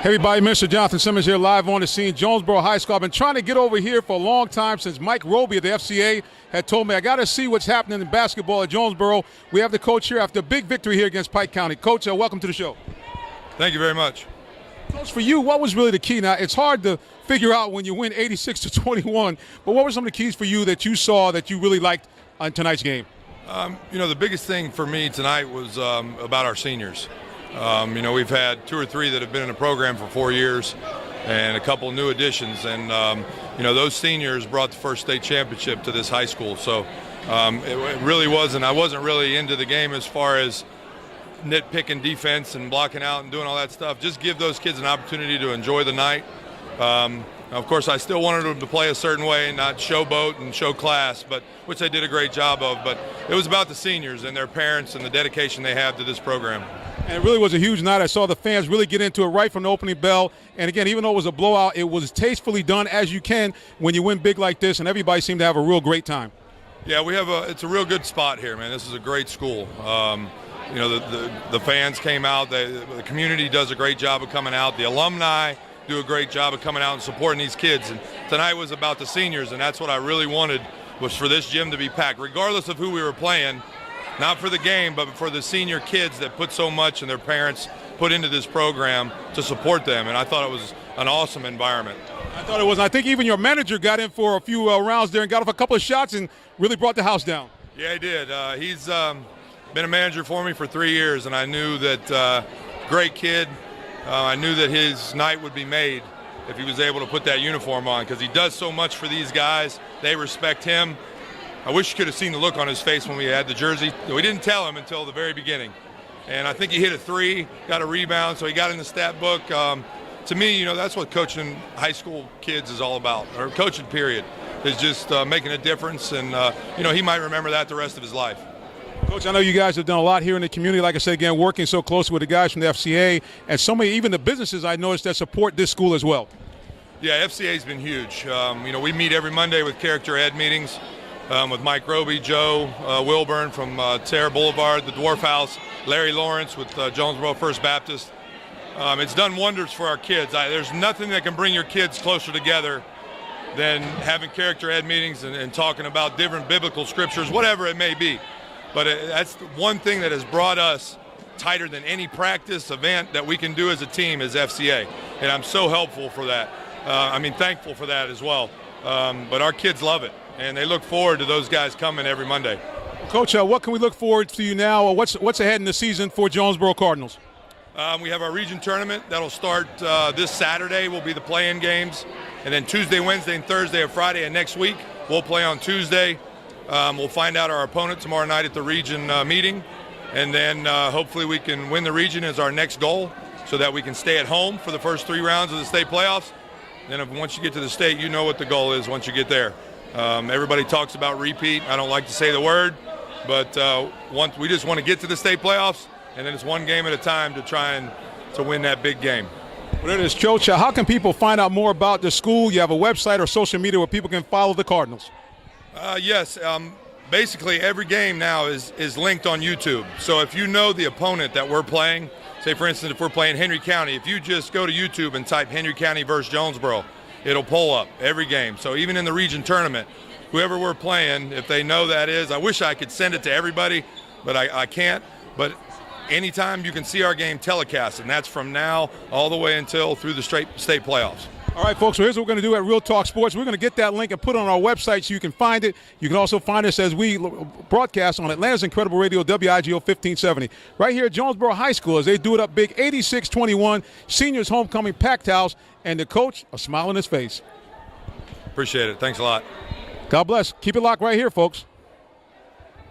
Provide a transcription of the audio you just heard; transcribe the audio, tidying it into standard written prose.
Hey everybody, Mr. Jonathan Simmons here live on the scene, Jonesboro High School. I've been trying to get over here for a long time since Mike Roby of the FCA had told me I got to see what's happening in basketball at Jonesboro. We have the coach here after a big victory here against Pike County. Coach, welcome to the show. Thank you very much. Coach, for you, what was really the key? Now, it's hard to figure out when you win 86-21, but what were some of the keys for you that you saw that you really liked on tonight's game? The biggest thing for me tonight was about our seniors. We've had 2 or 3 that have been in the program for 4 years and a couple new additions. And, those seniors brought the first state championship to this high school. So it really wasn't – I wasn't really into the game as far as nitpicking defense and blocking out and doing all that stuff. Just give those kids an opportunity to enjoy the night. Of course, I still wanted them to play a certain way and not showboat and show class, which they did a great job of. But it was about the seniors and their parents and the dedication they have to this program. And it really was a huge night. I saw the fans really get into it right from the opening bell. And, again, even though it was a blowout, it was tastefully done as you can when you win big like this, and everybody seemed to have a real great time. Yeah, it's a real good spot here, man. This is a great school. The fans came out. The community does a great job of coming out. The alumni do a great job of coming out and supporting these kids. And tonight was about the seniors, and that's what I really wanted, was for this gym to be packed, regardless of who we were playing. Not for the game, but for the senior kids that put so much and their parents put into this program to support them. And I thought it was an awesome environment. I thought it was. I think even your manager got in for a few rounds there and got off a couple of shots and really brought the house down. Yeah, he did. He's been a manager for me for 3 years, and I knew that great kid. I knew that his night would be made if he was able to put that uniform on, because he does so much for these guys. They respect him. I wish you could have seen the look on his face when we had the jersey. We didn't tell him until the very beginning. And I think he hit a 3, got a rebound, so he got in the stat book. To me, that's what coaching high school kids is all about, or coaching period, is just making a difference. And, he might remember that the rest of his life. Coach, I know you guys have done a lot here in the community, like I said, again, working so closely with the guys from the FCA and so many, even the businesses I noticed that support this school as well. Yeah, FCA's been huge. We meet every Monday with character ed meetings. With Mike Roby, Joe Wilburn from Terra Boulevard, the Dwarf House, Larry Lawrence with Jonesboro First Baptist. It's done wonders for our kids. There's nothing that can bring your kids closer together than having character ed meetings and talking about different biblical scriptures, whatever it may be. But that's one thing that has brought us tighter than any practice event that we can do as a team is FCA. And I'm so helpful for that. Thankful for that as well. But our kids love it. And they look forward to those guys coming every Monday. Coach, what can we look forward to you now? What's ahead in the season for Jonesboro Cardinals? We have our region tournament. That'll start this Saturday. Will be the play-in games. And then Tuesday, Wednesday, and Thursday or Friday. And next week, we'll play on Tuesday. We'll find out our opponent tomorrow night at the region meeting. And then hopefully we can win the region as our next goal so that we can stay at home for the first 3 rounds of the state playoffs. Then once you get to the state, you know what the goal is once you get there. Everybody talks about repeat. I don't like to say the word, but we just want to get to the state playoffs, and then it's one game at a time to try and to win that big game. Well, it is, Coach. How can people find out more about the school? You have a website or social media where people can follow the Cardinals? Yes. Basically, every game now is linked on YouTube. So if you know the opponent that we're playing, say, for instance, if we're playing Henry County, if you just go to YouTube and type Henry County versus Jonesboro, it'll pull up every game. So even in the region tournament, whoever we're playing, if they know that is, I wish I could send it to everybody, but I can't. But anytime you can see our game telecast, and that's from now all the way until through the state playoffs. All right, folks, so here's what we're going to do at Real Talk Sports. We're going to get that link and put it on our website so you can find it. You can also find us as we broadcast on Atlanta's Incredible Radio, WIGO 1570. Right here at Jonesboro High School as they do it up big, 86-21, seniors homecoming, packed house, and the coach, a smile on his face. Appreciate it. Thanks a lot. God bless. Keep it locked right here, folks.